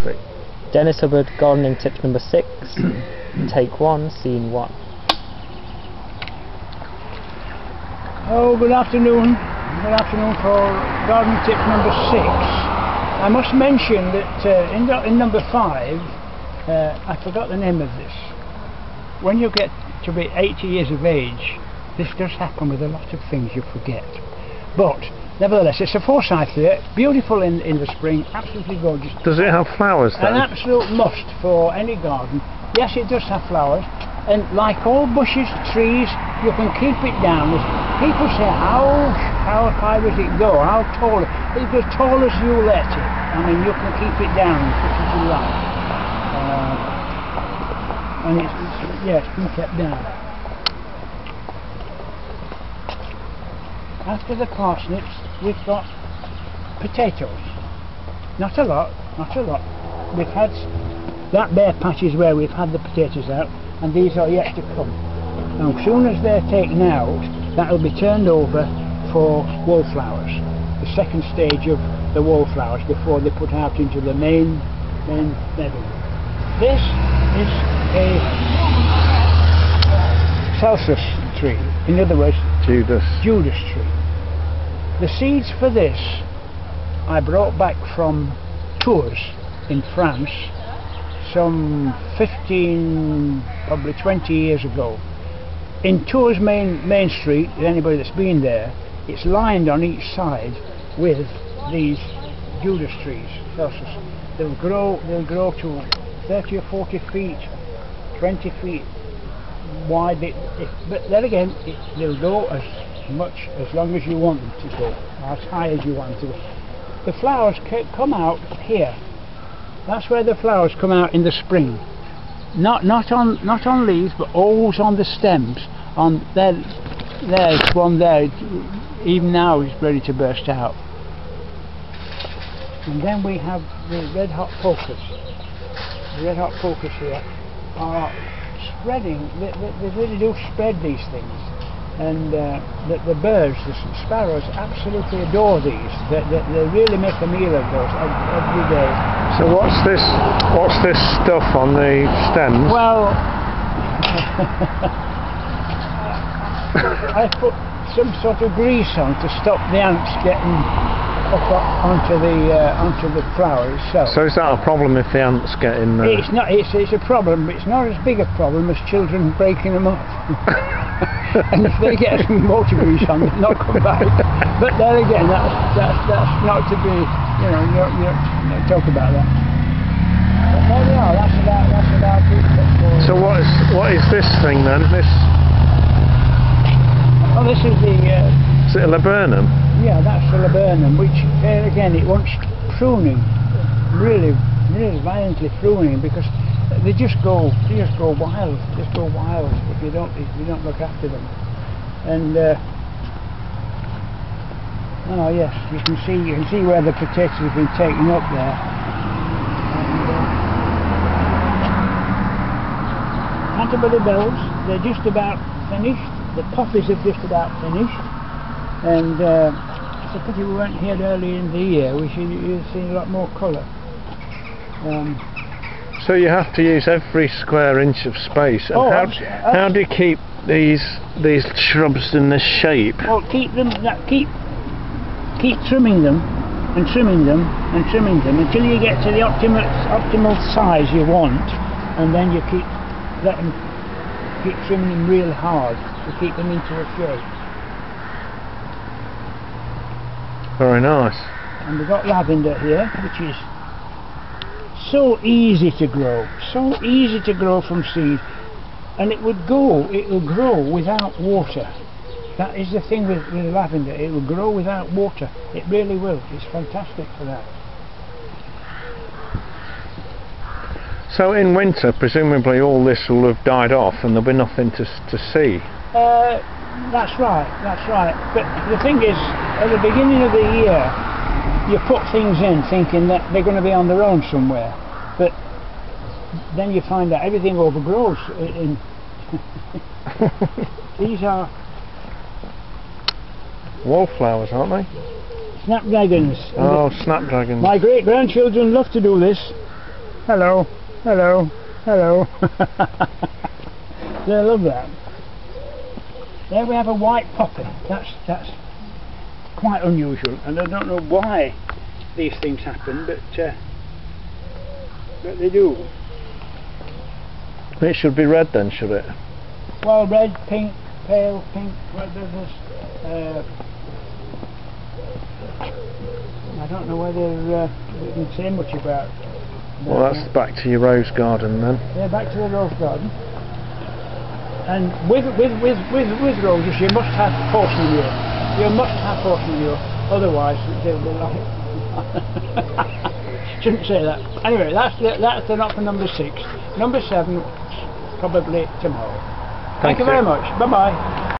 Fantastic. Dennis Hubbard, gardening tips number 6, take 1, scene 1. Oh, good afternoon. Good afternoon for gardening tip number 6. I must mention that in number 5, I forgot the name of this. When you get to be 80 years of age, this does happen with a lot of things you forget. But nevertheless, it's a Forsythia, beautiful in the spring, absolutely gorgeous. Does it have flowers then? An absolute must for any garden. Yes, it does have flowers, and like all bushes, trees, you can keep it down. People say, how high does it go? How tall? It goes tall as you let it. I mean, you can keep it down as much as you like. And it's been kept down. After the parsnips, we've got potatoes. Not a lot, not a lot. We've had that bare patches where we've had the potatoes out, and these are yet to come. Now, as soon as they're taken out, that will be turned over for wallflowers, the second stage of the wallflowers before they put out into the main meadow. This is a Celsus tree, in other words, Judas tree. The seeds for this I brought back from Tours in France some 15, probably 20 years ago. In Tours main street, anybody that's been there, it's lined on each side with these Judas trees. They'll grow to 30 or 40 feet, 20 feet wide, but then again, they'll go as long as you want them to go, as high as you want to. The flowers come out here. That's where the flowers come out in the spring. Not on leaves, but always on the stems. There's one there. Even now, is ready to burst out. And then we have the red hot focus. The red hot focus here are spreading. They really do spread these things. And the birds, the sparrows, absolutely adore these. They really make a meal of those every day. So what's this stuff on the stems? Well, I put some sort of grease on to stop the ants getting up onto the flower itself. So is that a problem if the ants get in there? It's not. It's a problem, but it's not as big a problem as children breaking them up. And if they get some motor grease on, they'll not come back. But then again, that's not to be, you don't talk about that. But there we are. That's about it. So what is this thing then? Oh, this is the. Is it a laburnum? Yeah, that's the laburnum, which again it wants pruning, really violently pruning, because they just go wild if you don't look after them. And oh yes, you can see where the potatoes have been taken up there. And Canterbury bells, they're just about finished. The poppies have just about finished, and it's a pity we weren't here early in the year. We should have seen a lot more colour. So you have to use every square inch of space. And how do you keep these shrubs in this shape? Well, keep trimming them and trimming them and trimming them until you get to the optimal size you want, and then you keep trimming them real hard to keep them into a shape. Very nice. And we've got lavender here, which is so easy to grow from seed, and it'll grow without water. That is the thing with lavender, it will grow without water. It really will. It's fantastic for that. So in winter, presumably all this will have died off and there'll be nothing to see. That's right. But the thing is, at the beginning of the year, you put things in thinking that they're going to be on their own somewhere, but then you find that everything overgrows. These are wallflowers, aren't they? Snapdragons. Oh, snapdragons. My great-grandchildren love to do this. hello, hello, hello. They love that. There we have a white poppy. That's quite unusual, and I don't know why these things happen, but they do. It should be red then, should it? Well, red, pink, pale pink. I don't know whether we can say much about. Well, that's back to your rose garden then. Yeah, back to the rose garden. And with roses, you must have portion manure. You must have portion manure, otherwise they'll be like. Shouldn't say that. Anyway, that's the not for number 6. Number 7, probably tomorrow. Thank you very much. Bye bye.